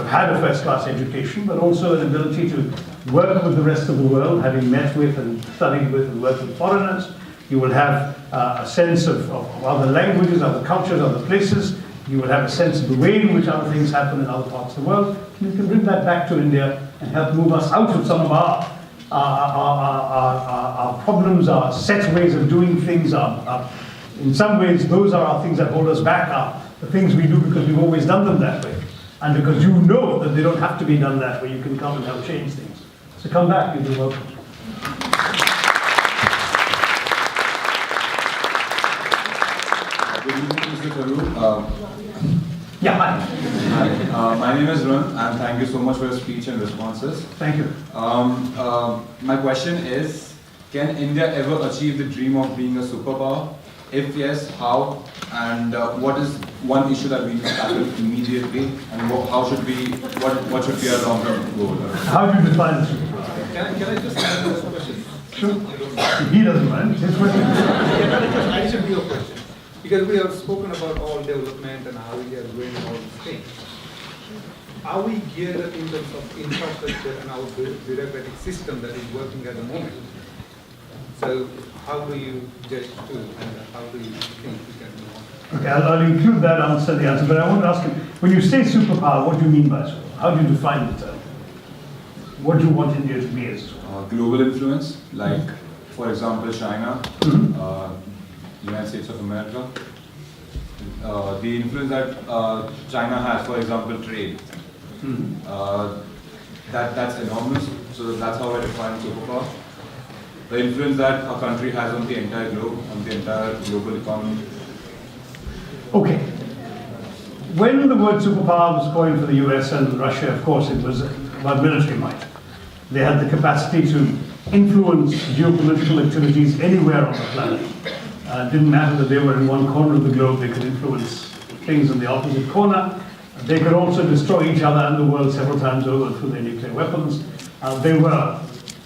had a first-class education, but also an ability to work with the rest of the world, having met with and studied with and worked with foreigners. You will have a sense of other languages, other cultures, other places. You will have a sense of the way in which other things happen in other parts of the world. You can bring that back to India and help move us out of some of our problems, our set ways of doing things. In some ways, those are our things that hold us back, the things we do because we've always done them that way. And because you know that they don't have to be done that way, you can come and help change things. So come back, you'll be welcome. Good evening, Mr. Tharoor. Yeah, hi. Hi, my name is Run, and thank you so much for your speech and responses. Thank you. My question is, can India ever achieve the dream of being a superpower? If yes, how? And what is one issue that we need to tackle immediately? And how should we? What should be our long-term goal? How do you define the superpower? Can I just ask this question? Sure. He doesn't mind. His question. I should be a question. Because we have spoken about all development and how we are doing all these things. Are we geared up in terms of infrastructure and our bureaucratic system that is working at the moment? So how do you judge too, and how do you think we can move on? Okay, I'll include that answer, the answer, but I want to ask you, when you say superpower, what do you mean by superpower? How do you define the term? What do you want India to be as a superpower? Global influence, like, for example, China, United States of America. The influence that China has, for example, trade, that's enormous. So that's how I define superpower. The influence that a country has on the entire globe, on the entire global economy. Okay. When the word superpower was coined for the US and Russia, of course, it was about military might. They had the capacity to influence geopolitical activities anywhere on the planet. It didn't matter that they were in one corner of the globe, they could influence things in the opposite corner. They could also destroy each other and the world several times over through their nuclear weapons. They were,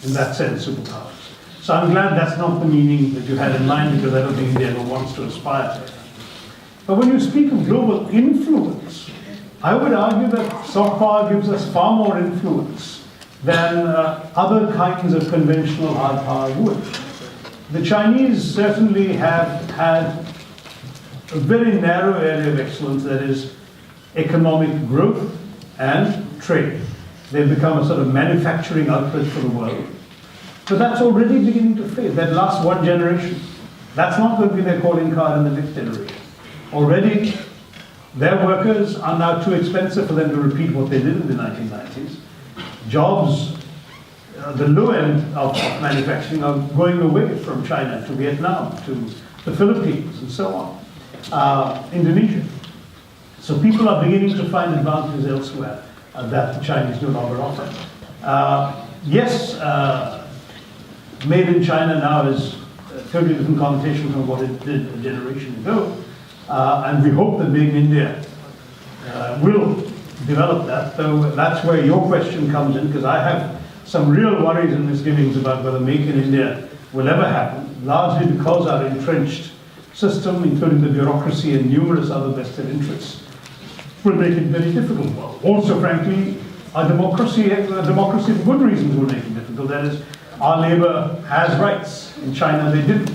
in that sense, superpowers. So I'm glad that's not the meaning that you had in mind, because I don't think India ever wants to aspire to it. But when you speak of global influence, I would argue that soft power gives us far more influence than other kinds of conventional hard power would. The Chinese certainly have had a very narrow area of excellence, that is economic growth and trade. They've become a sort of manufacturing outlet for the world. But that's already beginning to fade. That lasts one generation. That's not going to be their calling card in the next generation. Already, their workers are now too expensive for them to repeat what they did in the 1990s. Jobs, the low end of manufacturing, are going away from China to Vietnam, to the Philippines, and so on. Indonesia. So people are beginning to find advantages elsewhere that the Chinese no longer offer. Yes, made in China now is a totally different connotation from what it did a generation ago. And we hope that Made in India will develop that. So that's where your question comes in, because I have some real worries and misgivings about whether Make in India will ever happen, largely because our entrenched system, including the bureaucracy and numerous other vested interests, will make it very difficult. Well, also, frankly, our democracy for good reasons will make it difficult. That is, our labor has rights. In China, they didn't.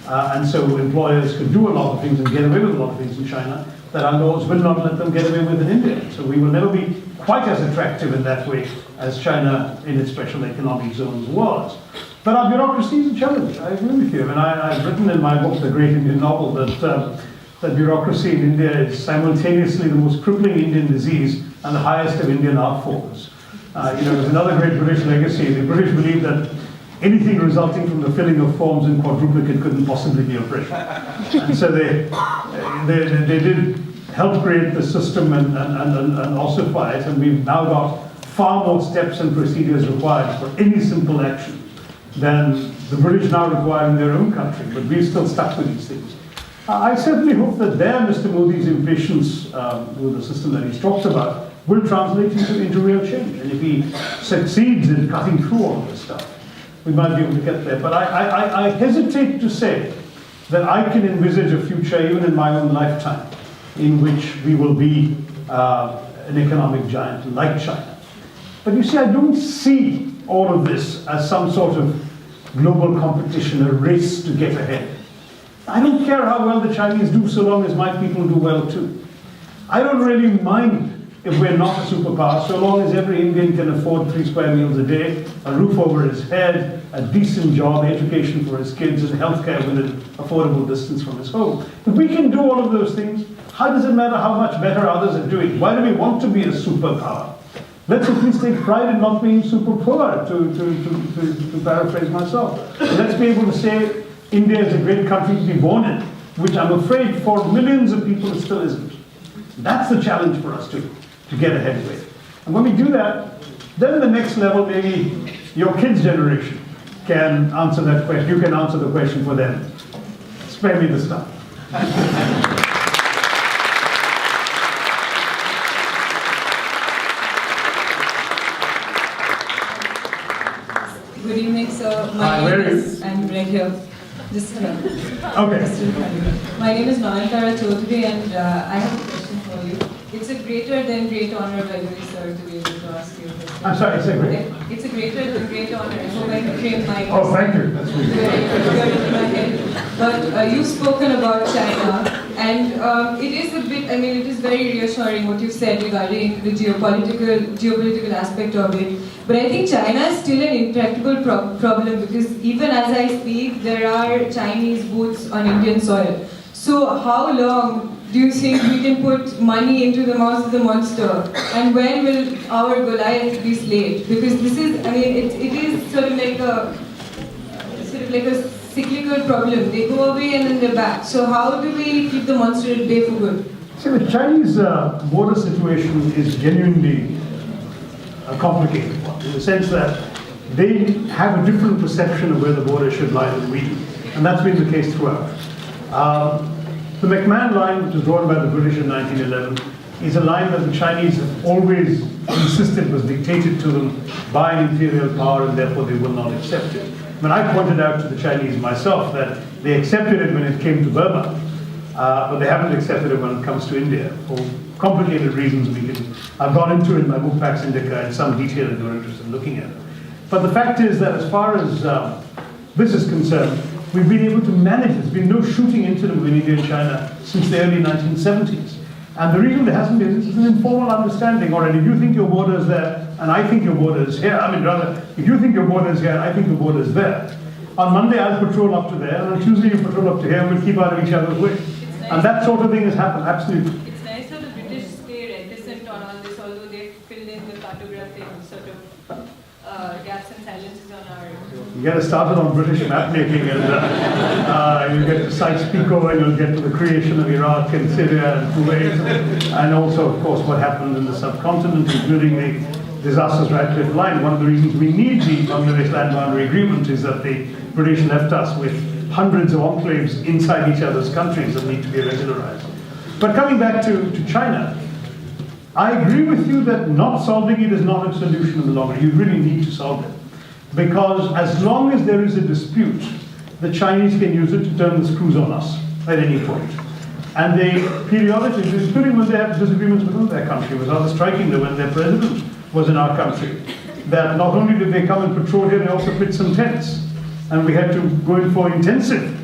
And so employers could do a lot of things and get away with a lot of things in China that our laws will not let them get away with in India. So we will never be quite as attractive in that way as China in its special economic zones was. But our bureaucracy is a challenge. I agree with you. I mean, I've written in my book, The Great Indian Novel, that bureaucracy in India is simultaneously the most crippling Indian disease and the highest of Indian art forms. There's another great British legacy. The British believed that anything resulting from the filling of forms in quadruplicate couldn't possibly be oppression. And so they did help create the system and ossify it, and we've now got far more steps and procedures required for any simple action than the British now require in their own country, but we've still stuck with these things. I certainly hope that there, Mr. Modi's impatience with the system that he's talked about will translate into real change. And if he succeeds in cutting through all of this stuff, we might be able to get there. But I hesitate to say that I can envisage a future, even in my own lifetime, in which we will be an economic giant like China. But you see, I don't see all of this as some sort of global competition, a race to get ahead. I don't care how well the Chinese do so long as my people do well too. I don't really mind if we're not a superpower, so long as every Indian can afford 3 square meals a day, a roof over his head, a decent job, education for his kids, and healthcare within affordable distance from his home. If we can do all of those things, how does it matter how much better others are doing? Why do we want to be a superpower? Let's at least take pride in not being super poor, to paraphrase myself. Let's be able to say India is a great country to be born in, which I'm afraid for millions of people it still isn't. That's the challenge for us to get ahead with. And when we do that, then the next level, maybe your kids' generation can answer that question. You can answer the question for them. Spare me the stuff. Good evening, sir. Hi, where is- I'm right here. Just here. Okay. Just in front of you. My name is Manantara Chaudhary, and I have a question for you. It's a greater than great honor, by the way, sir, to be able to ask you a question. I'm sorry, say great. It's a greater than great honor. I hope I framed my Oh, thank you. That's really good in my head. But you've spoken about China, and it is a bit, I mean, it is very reassuring what you've said regarding the geopolitical aspect of it. But I think China is still an intractable problem, because even as I speak, there are Chinese boots on Indian soil. So how long do you think we can put money into the mouth of the monster? And when will our Goliath be slayed? Because this is, I mean, it is sort of like a cyclical problem. They go away and then they're back. So how do we keep the monster at bay for good? See, the Chinese border situation is genuinely a complicated one, in the sense that they have a different perception of where the border should lie than we do. And that's been the case throughout. The McMahon line, which was drawn by the British in 1911, is a line that the Chinese have always insisted was dictated to them by an imperial power, and therefore they will not accept it. When I pointed out to the Chinese myself that they accepted it when it came to Burma, but they haven't accepted it when it comes to India, for complicated reasons I've gone into in my book Pax Indica in some detail if you're interested in looking at it. But the fact is that as far as this is concerned, we've been able to manage. There's been no shooting incident with India and China since the early 1970s. And the reason there hasn't been is an informal understanding already. If you think your border is there, and I think your border is here, I mean rather, if you think your border is here, I think your border is there. On Monday I'll patrol up to there, and on Tuesday you patrol up to here, and we'll keep out of each other's way. And that sort of thing has happened, absolutely. It's nice how the British stay reticent on all this, although they filled in the cartographic sort of gaps and silences on our... You get started on British map making, and you get to Sykes-Picot, and you'll get to the creation of Iraq and Syria and Kuwait, and also, of course, what happened in the subcontinent, including the disastrous Radcliffe Line. One of the reasons we need the Bangladesh Land Boundary Agreement is that the British left us with hundreds of enclaves inside each other's countries that need to be regularized. But coming back to China, I agree with you that not solving it is not a solution in the long run. You really need to solve it. Because as long as there is a dispute, the Chinese can use it to turn the screws on us at any point. And they periodically, including when they have disagreements within their country, it was rather striking that when their president was in our country, that not only did they come and patrol here, they also pitched some tents. And we had to go in for intensive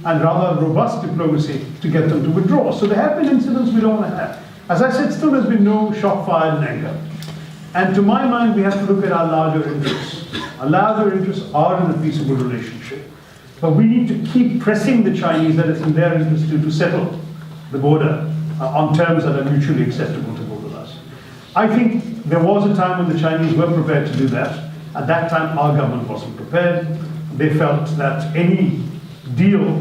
and rather robust diplomacy to get them to withdraw. So there have been incidents we don't want to have. As I said, still there's been no shot fired in anger. And to my mind, we have to look at our larger interests. Our larger interests are in a peaceable relationship. But we need to keep pressing the Chinese that it's in their interest to settle the border on terms that are mutually acceptable to both of us. I think there was a time when the Chinese were prepared to do that. At that time, our government wasn't prepared. They felt that any deal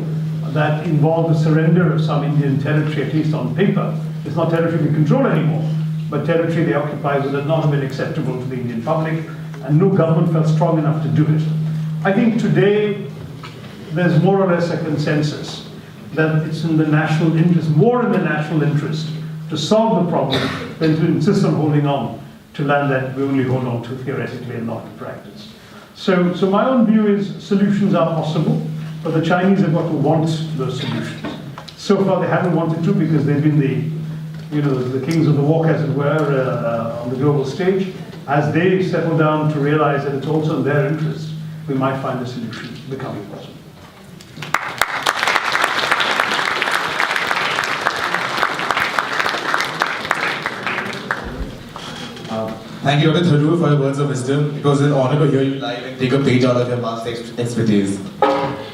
that involved the surrender of some Indian territory, at least on paper, it's not territory we control anymore, but territory they occupy would have not been acceptable to the Indian public, and no government felt strong enough to do it. I think today there's more or less a consensus that it's in the national interest, more in the national interest, to solve the problem than to insist on holding on to land that we only hold on to theoretically and not in practice. So my own view is solutions are possible, but the Chinese have got to want those solutions. So far they haven't wanted to because they've been the kings of the walk, as it were, on the global stage. As they settle down to realize that it's also in their interest, we might find a solution becoming possible. Thank you, Dr. Tharoor, for your words of wisdom. It was an honor to hear you live and take a page out of your past expertise.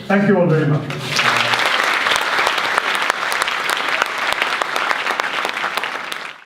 Thank you all very much.